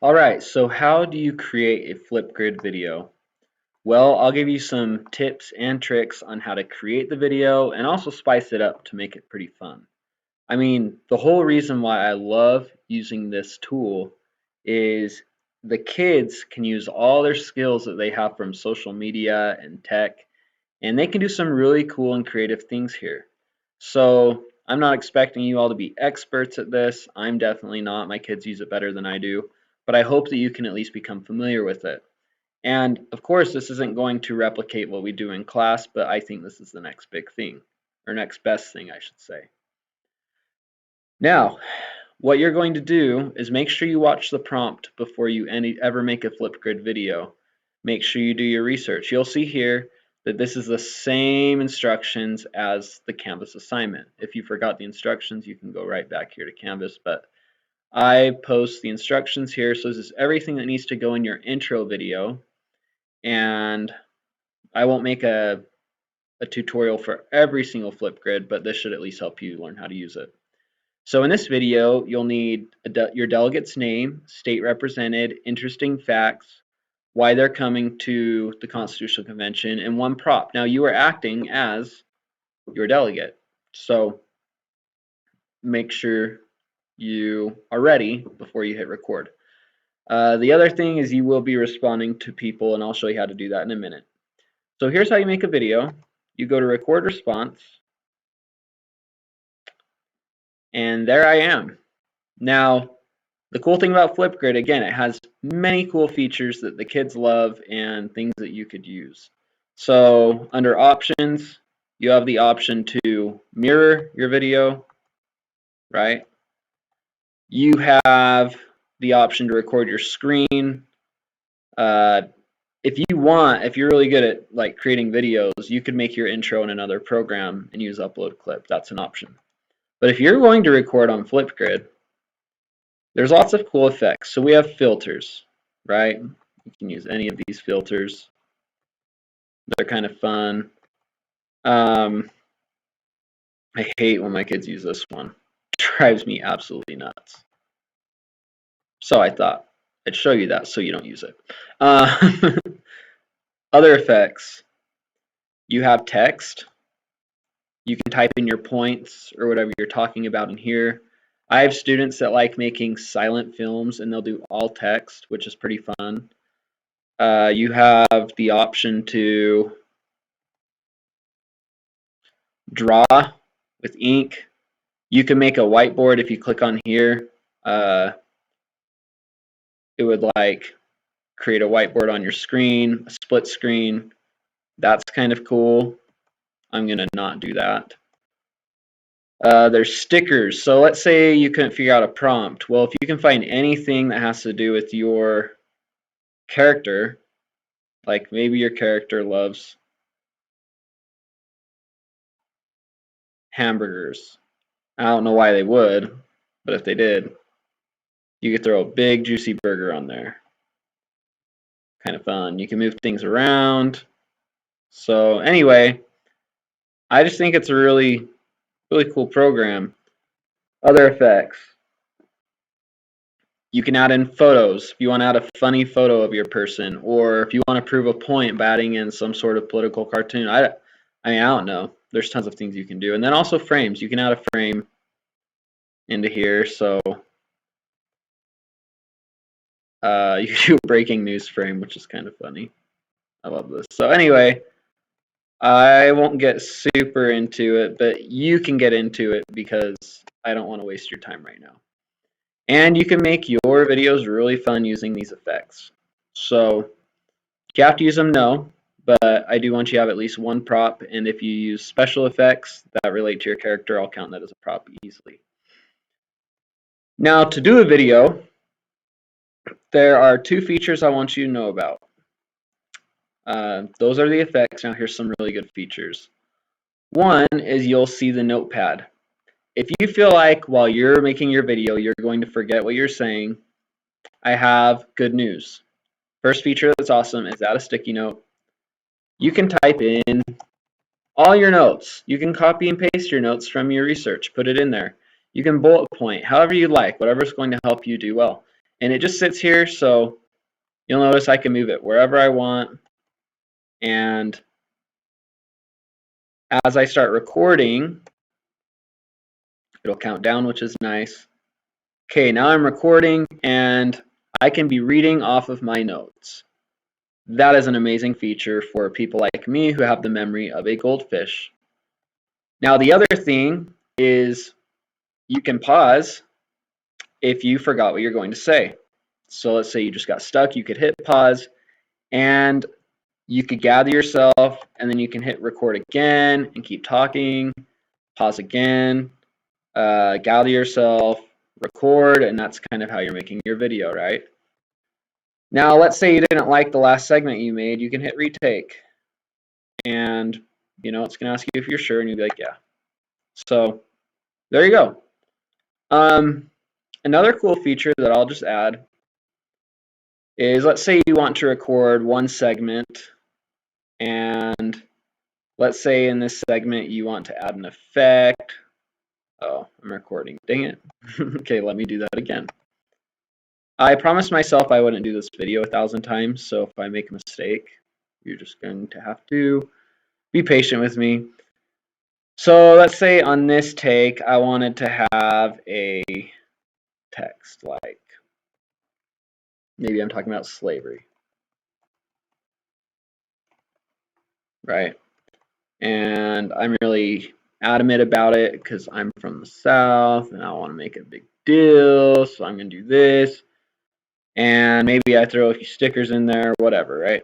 Alright, so how do you create a Flipgrid video? Well, I'll give you some tips and tricks on how to create the video and also spice it up to make it pretty fun. I mean, the whole reason why I love using this tool is the kids can use all their skills that they have from social media and tech, and they can do some really cool and creative things here. So I'm not expecting you all to be experts at this. I'm definitely not. My kids use it better than I do, but I hope that you can at least become familiar with it. And of course, this isn't going to replicate what we do in class, but I think this is the next big thing, or next best thing, I should say. Now, what you're going to do is make sure you watch the prompt before you ever make a Flipgrid video. Make sure you do your research. You'll see here that this is the same instructions as the Canvas assignment. If you forgot the instructions, you can go right back here to Canvas, but I post the instructions here, so this is everything that needs to go in your intro video, and I won't make a tutorial for every single Flipgrid, but this should at least help you learn how to use it. So in this video, you'll need your delegate's name, state represented, interesting facts, why they're coming to the Constitutional Convention, and one prop. Now you are acting as your delegate, so make sure you are ready before you hit record. The other thing is you will be responding to people, and I'll show you how to do that in a minute. So here's how you make a video. You go to record response, and there I am. Now, the cool thing about Flipgrid, again, it has many cool features that the kids love and things that you could use. So under options, you have the option to mirror your video, right? You have the option to record your screen. If you want, if you're really good at like creating videos, you could make your intro in another program and use upload clip. That's an option. But if you're going to record on Flipgrid, there's lots of cool effects. So we have filters, right? You can use any of these filters. They're kind of fun. I hate when my kids use this one. It drives me absolutely nuts. So I thought I'd show you that so you don't use it. Other effects. You have text. You can type in your points or whatever you're talking about in here. I have students that like making silent films and they'll do all text, which is pretty fun. You have the option to draw with ink. You can make a whiteboard if you click on here. It would like create a whiteboard on your screen, a split screen. That's kind of cool. I'm gonna not do that. There's stickers. So let's say you couldn't figure out a prompt. Well, if you can find anything that has to do with your character, like maybe your character loves hamburgers. I don't know why they would, but if they did, you could throw a big juicy burger on there. Kind of fun. You can move things around. So anyway, I just think it's a really cool program. Other effects. You can add in photos if you want to add a funny photo of your person, or if you want to prove a point by adding in some sort of political cartoon. I mean, I don't know. There's tons of things you can do. And then also frames. You can add a frame into here. So you can do a breaking news frame, which is kind of funny. I love this. So anyway, I won't get super into it, but you can get into it because I don't want to waste your time right now. And you can make your videos really fun using these effects. So if you have to use them, no, but I do want you to have at least one prop, and if you use special effects that relate to your character, I'll count that as a prop easily. Now, to do a video, there are two features I want you to know about. Those are the effects. Now here's some really good features. One is you'll see the notepad. If you feel like while you're making your video you're going to forget what you're saying, I have good news. First feature that's awesome is add a sticky note. You can type in all your notes. You can copy and paste your notes from your research, put it in there. You can bullet point however you like, whatever's going to help you do well. and it just sits here, so you'll notice I can move it wherever I want. And as I start recording, it'll count down, which is nice. Okay, now I'm recording and I can be reading off of my notes. That is an amazing feature for people like me who have the memory of a goldfish. Now, the other thing is you can pause if you forgot what you're going to say. So let's say you just got stuck, you could hit pause and you could gather yourself, and then you can hit record again and keep talking, pause again, gather yourself, record, and that's kind of how you're making your video, right? Now, let's say you didn't like the last segment you made, you can hit retake. And, it's going to ask you if you're sure, and you'll be like, yeah. So, there you go. Another cool feature that I'll just add is, let's say you want to record one segment, and let's say in this segment you want to add an effect. Oh, I'm recording. Dang it. Okay, let me do that again. I promised myself I wouldn't do this video 1,000 times, so if I make a mistake, you're just going to have to be patient with me. So let's say on this take, I wanted to have a text like, maybe I'm talking about slavery, right? And I'm really adamant about it because I'm from the South and I want to make a big deal, so I'm going to do this. And maybe I throw a few stickers in there, whatever, right?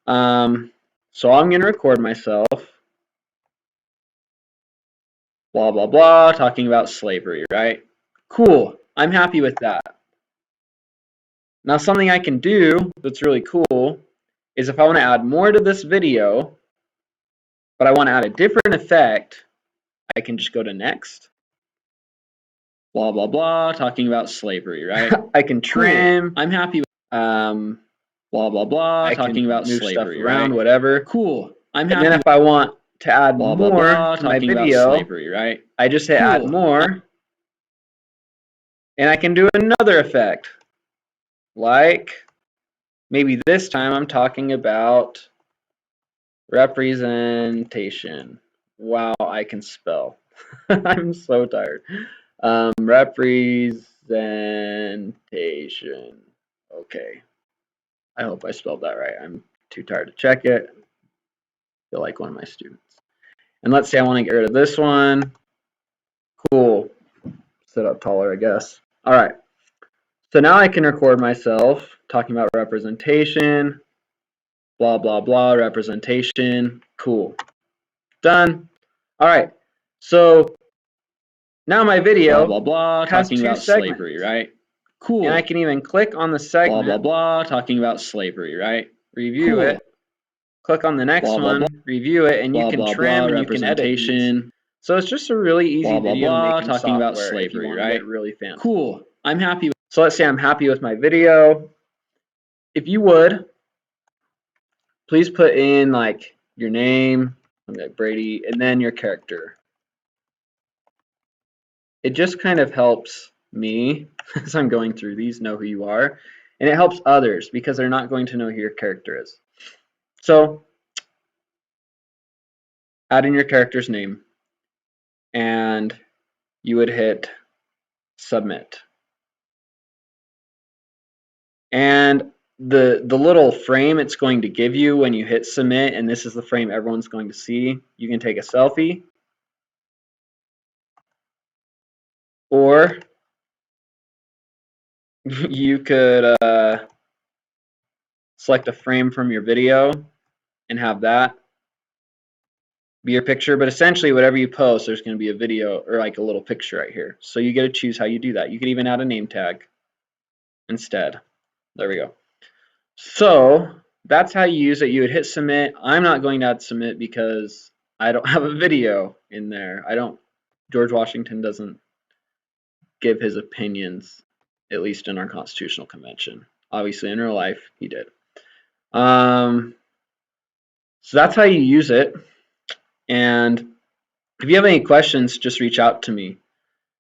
So I'm going to record myself, blah, blah, blah, talking about slavery, right? Cool. I'm happy with that. Now, something I can do that's really cool is if I want to add more to this video, but I want to add a different effect, I can just go to next. Blah, blah, blah, talking about slavery, right? I can trim. I'm happy with blah, blah, blah, talking about move slavery, stuff around, right? Whatever. Cool. I'm happy. And then if I want to add more to my video, slavery, right? I just hit add more, and I can do another effect. Like, maybe this time I'm talking about representation. Wow, I can spell. I'm so tired. Representation. Okay. I hope I spelled that right. I'm too tired to check it. I feel like one of my students. And let's say I want to get rid of this one. Cool. Sit up taller, I guess. All right. So now I can record myself talking about representation. Blah, blah, blah, representation. Cool. Done. All right. So now my video blah, blah, blah, talking about slavery, right? Cool. And I can even click on the segment. Blah, blah, blah, talking about slavery, right? Review it. Click on the next one, review it, and you can trim and you can edit these. So it's just a really easy video making talking about slavery, right? Really fancy. Cool. I'm happy with. So let's say I'm happy with my video. If you would, please put in like your name, like Brady, and then your character. It just kind of helps me as I'm going through these know who you are, and it helps others because they're not going to know who your character is. So add in your character's name, and you would hit submit. And the little frame it's going to give you when you hit submit, and this is the frame everyone's going to see, you can take a selfie, or you could select a frame from your video and have that be your picture. But essentially whatever you post, there's going to be a video or like a little picture right here. So you get to choose how you do that. You can even add a name tag instead. There we go. So that's how you use it. You would hit submit. I'm not going to add submit because I don't have a video in there. George Washington doesn't give his opinions, at least in our Constitutional Convention. Obviously in real life he did. So that's how you use it. And if you have any questions, just reach out to me.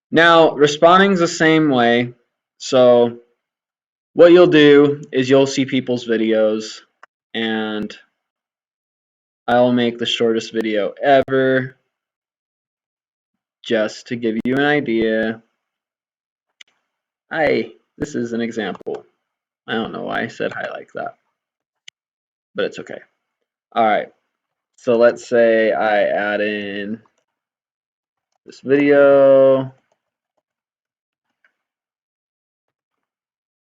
Now, responding is the same way. So what you'll do is you'll see people's videos, and I'll make the shortest video ever just to give you an idea. This is an example. I don't know why I said hi like that, but it's okay. All right, so let's say I add in this video.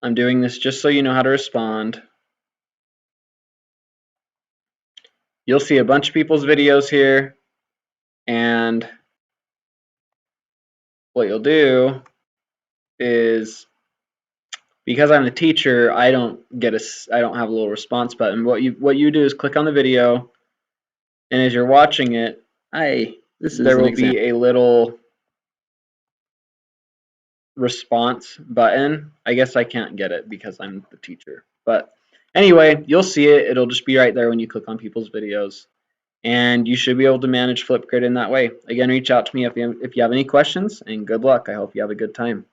I'm doing this just so you know how to respond. You'll see a bunch of people's videos here, and what you'll do is, because I'm the teacher, I don't have a little response button. What you do is click on the video, and as you're watching it, there will be a little response button. I guess I can't get it because I'm the teacher. But anyway, you'll see it. It'll just be right there when you click on people's videos. And you should be able to manage Flipgrid in that way. Again, reach out to me if you have any questions, and good luck. I hope you have a good time.